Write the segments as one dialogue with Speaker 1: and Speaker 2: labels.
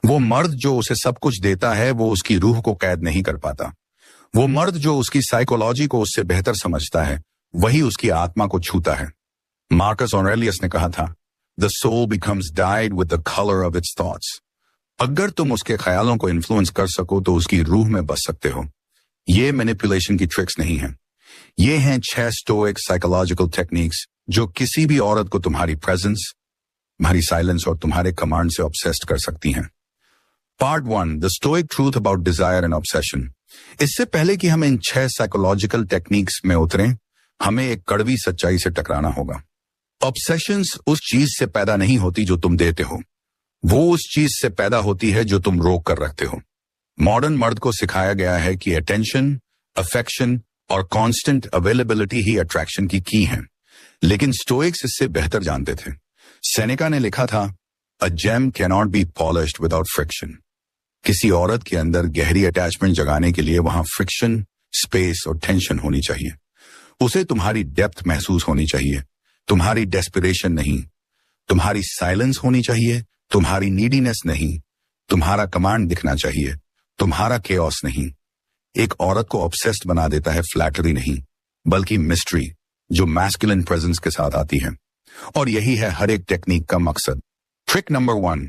Speaker 1: वो मर्द जो उसे सब कुछ देता है वो उसकी रूह को कैद नहीं कर पाता। वो मर्द जो उसकी साइकोलॉजी को उससे बेहतर समझता है वही उसकी आत्मा को छूता है। मार्कस ऑरेलियस ने कहा था, the soul becomes dyed with the colour of its thoughts. अगर तुम उसके ख्यालों को इन्फ्लुएंस कर सको तो उसकी रूह में बस सकते हो। ये मैनिपुलेशन की ट्रिक्स नहीं है, ये हैं 6 स्टोइक साइकोलॉजिकल टेक्निक्स जो किसी भी औरत को तुम्हारी प्रेजेंस, तुम्हारी साइलेंस और तुम्हारे कमांड से ऑब्सेस्ड कर सकती हैं। Part 1, the stoic truth about desire and obsession. इससे पहले कि हम इन 6 साइकोलॉजिकल टेक्निक्स में उतरें, हमें एक कड़वी सच्चाई से टकराना होगा। ऑब्सेशंस उस चीज से पैदा नहीं होती जो तुम देते हो, वो उस चीज से पैदा होती है जो तुम रोक कर रखते हो। मॉडर्न मर्द को सिखाया गया है कि अटेंशन, अफेक्शन और कांस्टेंट अवेलेबिलिटी ही अट्रैक्शन की हैं, लेकिन स्टोइक्स इससे बेहतर जानते थे। सेनेका ने लिखा था, a gem cannot be polished without friction. किसी औरत के अंदर गहरी अटैचमेंट जगाने के लिए वहां फ्रिक्शन, स्पेस और टेंशन होनी चाहिए। उसे तुम्हारी डेप्थ महसूस होनी चाहिए, तुम्हारी डेस्पिरेशन नहीं। तुम्हारी साइलेंस होनी चाहिए, तुम्हारी नीडीनेस नहीं। तुम्हारा कमांड दिखना चाहिए, तुम्हारा केओस नहीं। एक औरत को ऑब्सेस्ड बना देता है फ्लैटरी नहीं, बल्कि मिस्ट्री जो मैस्कुलिन प्रेजेंस के साथ आती है। और यही है हर एक टेक्निक का मकसद। Trick number 1,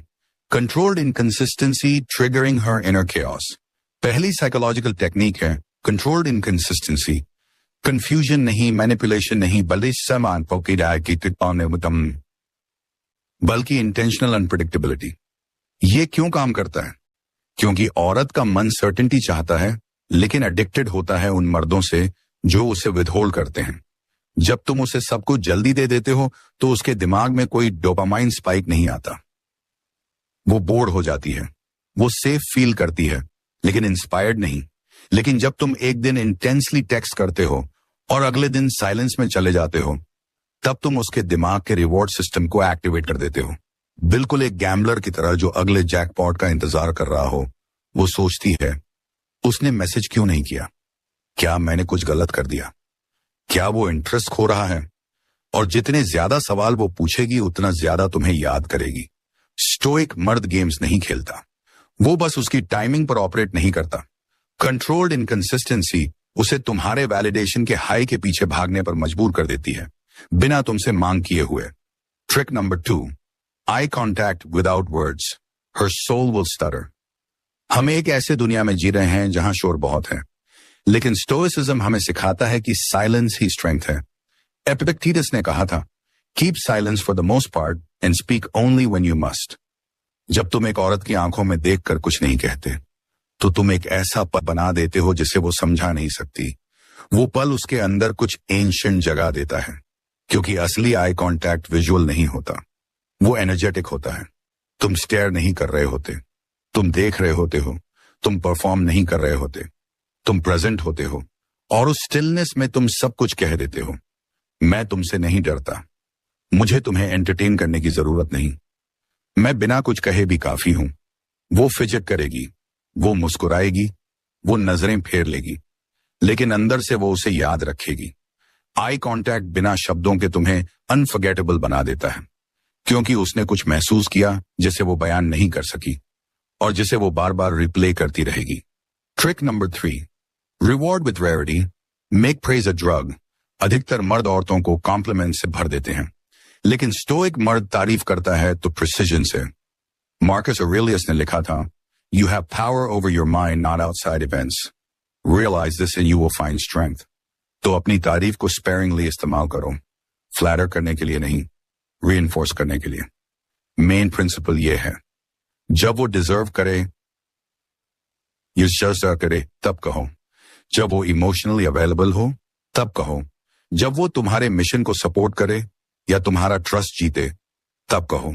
Speaker 1: controlled inconsistency triggering her inner chaos. पहली साइकोलॉजिकल टेक्निक है कंट्रोल्ड इनकंसिस्टेंसी। कंफ्यूजन नहीं, मैनिपुलेशन नहीं, बल्कि इंटेंशनल अनप्रेडिक्टेबिलिटी। ये क्यों काम करता है? क्योंकि औरत का मन सर्टेनिटी चाहता है, लेकिन एडिक्टेड होता है उन मर्दों से जो उसे विदहोल्ड करते हैं। जब तुम उसे सब कुछ जल्दी दे देते हो तो उसके दिमाग में कोई डोपामाइन स्पाइक नहीं आता। वो बोर्ड हो जाती है, वो सेफ फील करती है, लेकिन इंस्पायर्ड नहीं। लेकिन जब तुम एक दिन इंटेंसली टेक्स्ट करते हो और अगले दिन साइलेंस में चले जाते हो, तब तुम उसके दिमाग के रिवॉर्ड सिस्टम को एक्टिवेट कर देते हो। बिल्कुल एक गैम्बलर की तरह जो अगले जैकपॉट का इंतजार कर रहा हो। वो सोचती है, उसने मैसेज क्यों नहीं किया? क्या मैंने कुछ गलत कर दिया? क्या वो इंटरेस्ट खो रहा है? और जितने ज्यादा सवाल वो पूछेगी उतना ज्यादा तुम्हें याद करेगी। स्टोइक मर्द गेम्स नहीं खेलता, वो बस उसकी टाइमिंग पर ऑपरेट नहीं करता। कंट्रोल्ड इनकंसिस्टेंसी उसे तुम्हारे वैलिडेशन के हाई के पीछे भागने पर मजबूर कर देती है, बिना तुमसे मांग किए हुए। Trick number 2, eye contact without words, her soul will stutter. हम एक ऐसे दुनिया में जी रहे हैं जहां शोर बहुत है, लेकिन स्टोइसिज्म हमें सिखाता है कि साइलेंस ही स्ट्रेंथ है। एपिक्टेटस ने कहा था, keep silence for the most part and speak only when you must. जब तुम एक औरत की आंखों में देखकर कुछ नहीं कहते, तो तुम एक ऐसा पल बना देते हो जिसे वो समझा नहीं सकती। वो पल उसके अंदर कुछ एंशिएंट जगा देता है, क्योंकि असली आई कांटेक्ट विजुअल नहीं होता, वो एनर्जेटिक होता है। तुम स्टेयर नहीं कर रहे होते, तुम देख रहे होते हो, तुम परफॉर्म नहीं कर रहे होते, तुम प्रेजेंट होते हो, और उस स्टिलनेस में तुम सब कुछ कह देते हो। मैं तुमसे नहीं डरता, मुझे तुम्हें एंटरटेन करने की जरूरत नहीं, मैं बिना कुछ कहे भी काफी हूं। वो फिजट करेगी, वो मुस्कुराएगी, वो नजरें फेर लेगी, लेकिन अंदर से वो उसे याद रखेगी। आई कांटेक्ट बिना शब्दों के तुम्हें अनफॉरगेटेबल बना देता है, क्योंकि उसने कुछ महसूस किया जिसे वो बयान नहीं कर सकी और जिसे वो बार बार रिप्ले करती रहेगी। Trick number 3, reward with rarity, make praise a drug. अधिकतर मर्द औरतों को कॉम्प्लीमेंट से भर देते हैं, लेकिन स्टोइक मर्द तारीफ करता है तो प्रिसिजन से। मार्कस ऑरेलियस ने लिखा था, you have power over your mind not outside events, realize this and you will find strength. तो अपनी तारीफ को स्पेयरिंगली इस्तेमाल करो, फ्लैटर करने के लिए नहीं, रीइंफोर्स करने के लिए। मेन प्रिंसिपल ये है, जब वो डिजर्व करे, करे तब कहो। जब वो इमोशनली अवेलेबल हो तब कहो। जब वो तुम्हारे मिशन को सपोर्ट करे या तुम्हारा ट्रस्ट जीते तब कहो।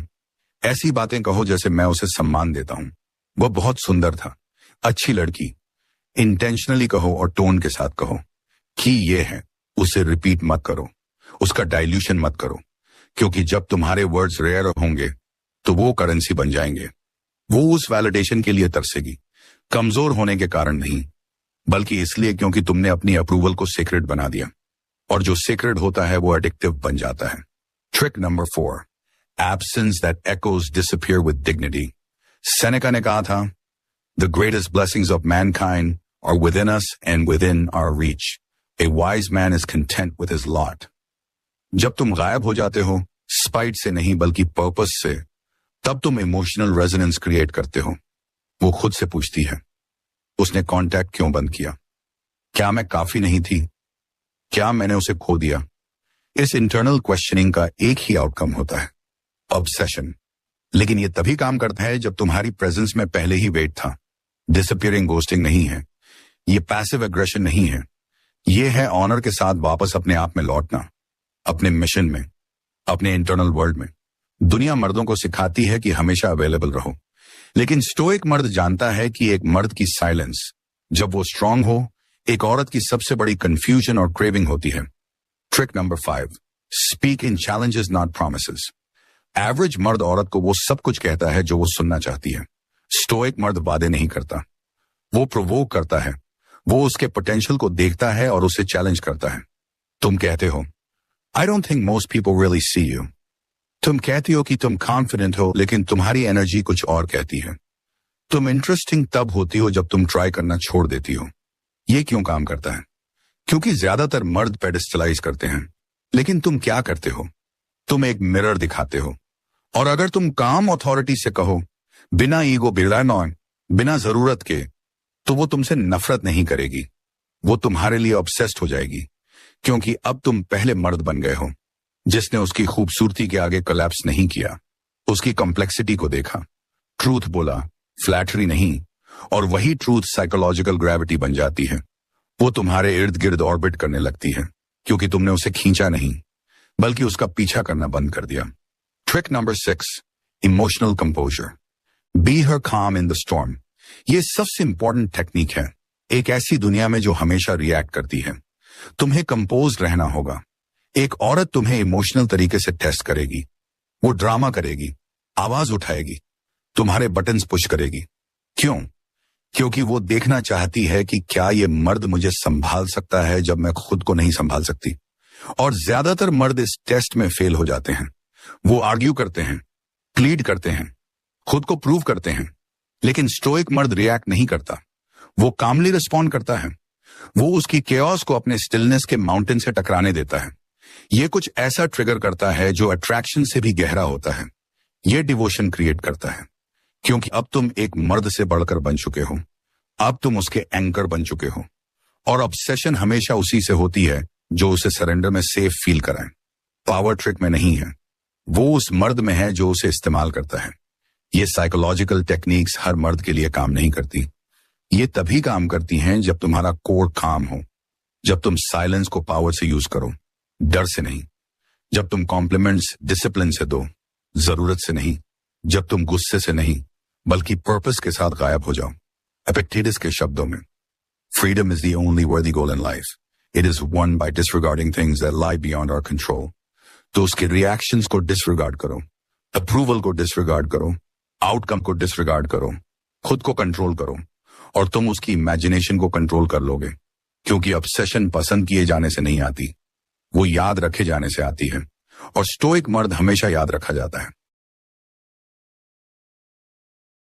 Speaker 1: ऐसी बातें कहो जैसे मैं उसे सम्मान देता हूं, वह बहुत सुंदर था, अच्छी लड़की। इंटेंशनली कहो और टोन के साथ कहो कि ये है। उसे रिपीट मत करो, उसका डाइल्यूशन मत करो, क्योंकि जब तुम्हारे वर्ड्स रेयर होंगे तो वो करेंसी बन जाएंगे। वो उस वैलिडेशन के लिए तरसेगी, कमजोर होने के कारण नहीं, बल्कि इसलिए क्योंकि तुमने अपनी अप्रूवल को सीक्रेट बना दिया, और जो सीक्रेट होता है वो एडिक्टिव बन जाता है। Trick number 4, absence that echoes disappear with dignity. Seneca ने कहा था, the greatest blessings of mankind are within us and within our reach. A wise man is content with his lot. जब तुम गायब हो जाते हो, स्पाइट से नहीं बल्कि पर्पस से, तब तुम इमोशनल रेजोनेंस क्रिएट करते हो. वो खुद से पूछती है, उसने कांटेक्ट क्यों बंद किया? क्या मैं काफी नहीं थी? क्या मैंने उसे खो दिया? इस इंटरनल क्वेश्चनिंग का एक ही आउटकम होता है, ऑब्सेशन. लेकिन ये तभी काम करता है जब तुम्हारी प्रेजेंस में पहले ही वेट था. डिसअपीयरिंग घोस्टिंग नहीं है, ये पैसिव एग्रेशन नहीं है, ये है ऑनर के साथ वापस अपने आप में लौटना, अपने मिशन में, अपने इंटरनल वर्ल्ड में. दुनिया मर्दों को सिखाती है कि हमेशा अवेलेबल रहो, लेकिन स्टोइक मर्द जानता है कि एक मर्द की साइलेंस, जब वो स्ट्रांग हो, एक औरत की सबसे बड़ी कंफ्यूजन और क्रेविंग होती है. Trick number 5, speak in challenges not promises. Average मर्द औरत को वो सब कुछ कहता है जो वो सुनना चाहती है. स्टोइक मर्द वादे नहीं करता, वो प्रोवोक करता है. वो उसके पोटेंशियल को देखता है और उसे चैलेंज करता है. तुम कहते हो, I don't think most people really see you. तुम कहती हो कि तुम कॉन्फिडेंट हो, लेकिन तुम्हारी एनर्जी कुछ और कहती है. तुम इंटरेस्टिंग तब होती हो जब तुम ट्राई करना छोड़ देती हो. ये क्यों काम करता है? क्योंकि ज्यादातर मर्द पेडिस्टलाइज करते हैं, लेकिन तुम क्या करते हो? तुम एक मिरर दिखाते हो. और अगर तुम काम अथॉरिटी से कहो, बिना ईगो बिना जरूरत के, तो वो तुमसे नफरत नहीं करेगी, वो तुम्हारे लिए ऑब्सेस्ड हो जाएगी. क्योंकि अब तुम पहले मर्द बन गए हो जिसने उसकी खूबसूरती के आगे कोलैप्स नहीं किया, उसकी कॉम्प्लेक्सिटी को देखा, ट्रूथ बोला, फ्लैटरी नहीं. और वही ट्रूथ साइकोलॉजिकल ग्रेविटी बन जाती है. वो तुम्हारे इर्द गिर्द ऑर्बिट करने लगती है, क्योंकि तुमने उसे खींचा नहीं बल्कि उसका पीछा करना बंद कर दिया. Trick number 6, emotional composer. बी हर काम इन द स्टॉर्म. ये सबसे इंपॉर्टेंट टेक्निक है एक ऐसी दुनिया में जो हमेशा रिएक्ट करती है. तुम्हें कंपोज रहना होगा. एक औरत तुम्हें इमोशनल तरीके से टेस्ट करेगी. वो ड्रामा करेगी, आवाज उठाएगी, तुम्हारे बटन्स पुश करेगी. क्यों? क्योंकि वो देखना चाहती है कि क्या ये मर्द मुझे संभाल सकता है जब मैं खुद को नहीं संभाल सकती. और ज्यादातर मर्द इस टेस्ट में फेल हो जाते हैं. वो आर्ग्यू करते हैं, प्लीड करते हैं, खुद को प्रूव करते हैं. लेकिन स्टोइक मर्द रिएक्ट नहीं करता, वो कामली रिस्पॉन्ड करता है. वो उसकी केओस को अपने स्टिलनेस के माउंटेन से टकराने देता है. ये कुछ ऐसा ट्रिगर करता है जो अट्रैक्शन से भी गहरा होता है. ये डिवोशन क्रिएट करता है, क्योंकि अब तुम एक मर्द से बढ़कर बन चुके हो. अब तुम उसके एंकर बन चुके हो. और ऑब्सेशन हमेशा उसी से होती है जो उसे सरेंडर में सेफ फील कराए. पावर ट्रिक में नहीं है, वो उस मर्द में है जो उसे इस्तेमाल करता है. ये साइकोलॉजिकल टेक्निक्स हर मर्द के लिए काम नहीं करती. ये तभी काम करती हैं जब तुम्हारा कोर काम हो, जब तुम साइलेंस को पावर से यूज करो, डर से नहीं. जब तुम कॉम्प्लीमेंट्स डिसिप्लिन से दो, जरूरत से नहीं. जब तुम गुस्से से नहीं बल्कि पर्पस के साथ गायब हो जाओ. एपिक्टेटस के शब्दों में, freedom is the only worthy goal in life. It is one by disregarding things that lie beyond our control. तो उसके रिएक्शंस को डिसरिगार्ड करो, अप्रूवल को डिसरिगार्ड करो, आउटकम को डिसरिगार्ड करो, खुद को कंट्रोल करो, और तुम उसकी इमेजिनेशन को कंट्रोल कर लोगे. क्योंकि ऑब्सेशन पसंद किए जाने से नहीं आती, वो याद रखे जाने से आती है. और स्टोइक मर्द हमेशा याद रखा जाता है.